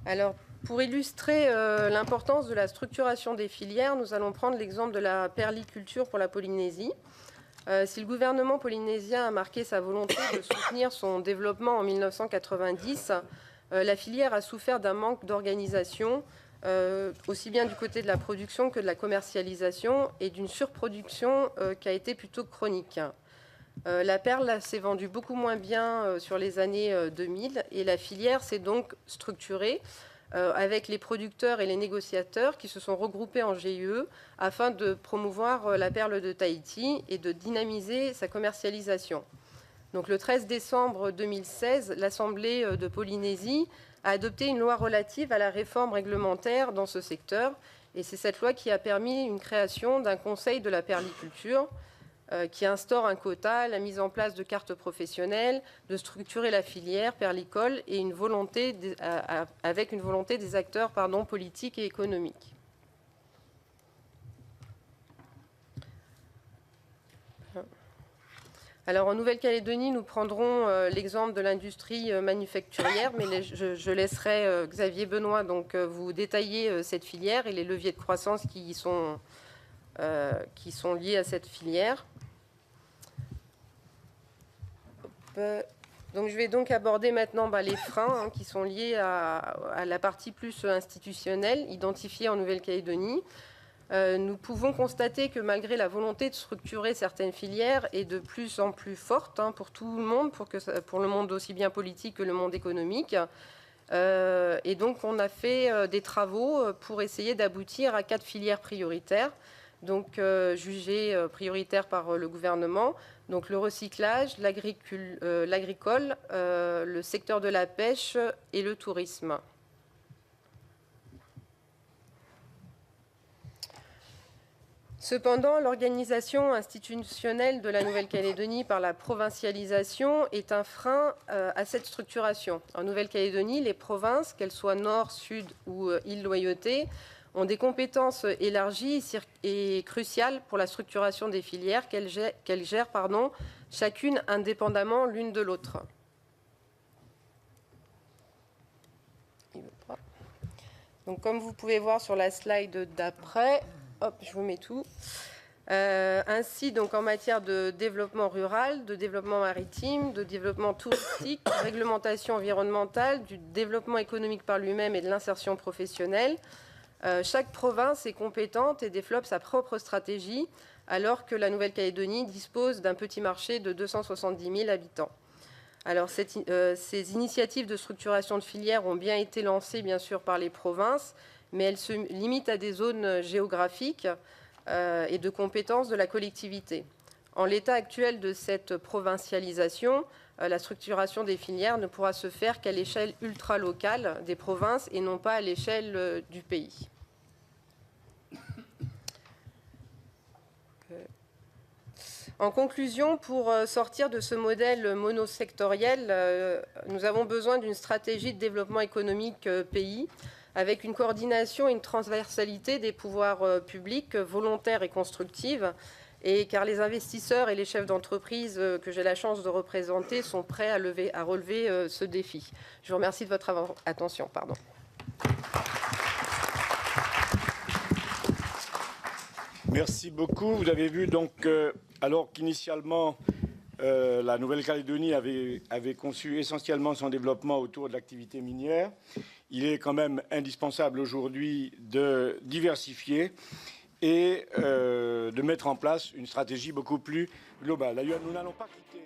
Alors, pour illustrer l'importance de la structuration des filières, nous allons prendre l'exemple de la perliculture pour la Polynésie. Si le gouvernement polynésien a marqué sa volonté de soutenir son développement en 1990, la filière a souffert d'un manque d'organisation, aussi bien du côté de la production que de la commercialisation, et d'une surproduction qui a été plutôt chronique. La perle s'est vendue beaucoup moins bien sur les années 2000 et la filière s'est donc structurée avec les producteurs et les négociateurs qui se sont regroupés en GIE afin de promouvoir la perle de Tahiti et de dynamiser sa commercialisation. Donc, le 13 décembre 2016, l'Assemblée de Polynésie a adopté une loi relative à la réforme réglementaire dans ce secteur et c'est cette loi qui a permis une création d'un conseil de la perliculture qui instaure un quota, la mise en place de cartes professionnelles, de structurer la filière perlicole et avec une volonté des acteurs politiques et économiques. Alors, en Nouvelle-Calédonie, nous prendrons l'exemple de l'industrie manufacturière, mais je laisserai Xavier Benoît vous détailler cette filière et les leviers de croissance qui sont liés à cette filière. Donc, je vais donc aborder maintenant les freins qui sont liés à la partie plus institutionnelle identifiée en Nouvelle-Calédonie. Nous pouvons constater que malgré la volonté de structurer certaines filières est de plus en plus forte pour tout le monde, pour le monde aussi bien politique que le monde économique. Et donc, on a fait des travaux pour essayer d'aboutir à 4 filières prioritaires, donc jugées prioritaires par le gouvernement. Donc, le recyclage, l'agricole, le secteur de la pêche et le tourisme. Cependant, l'organisation institutionnelle de la Nouvelle-Calédonie par la provincialisation est un frein à cette structuration. En Nouvelle-Calédonie, les provinces, qu'elles soient Nord, Sud ou île Loyauté, ont des compétences élargies et cruciales pour la structuration des filières qu'elles gèrent chacune indépendamment l'une de l'autre. Donc, comme vous pouvez voir sur la slide d'après, hop, je vous mets tout. Ainsi, donc, en matière de développement rural, de développement maritime, de développement touristique, de réglementation environnementale, du développement économique par lui-même et de l'insertion professionnelle, chaque province est compétente et développe sa propre stratégie, alors que la Nouvelle-Calédonie dispose d'un petit marché de 270 000 habitants. Alors, ces initiatives de structuration de filières ont bien été lancées, bien sûr, par les provinces, mais elles se limitent à des zones géographiques et de compétences de la collectivité. En l'état actuel de cette provincialisation, la structuration des filières ne pourra se faire qu'à l'échelle ultra-locale des provinces et non pas à l'échelle du pays. En conclusion, pour sortir de ce modèle monosectoriel, nous avons besoin d'une stratégie de développement économique pays, avec une coordination et une transversalité des pouvoirs publics volontaires et constructives, car les investisseurs et les chefs d'entreprise que j'ai la chance de représenter sont prêts à relever ce défi. Je vous remercie de votre attention. Merci beaucoup. Vous avez vu donc, alors qu'initialement la Nouvelle-Calédonie avait conçu essentiellement son développement autour de l'activité minière, il est quand même indispensable aujourd'hui de diversifier et de mettre en place une stratégie beaucoup plus globale. D'ailleurs, nous n'allons pas quitter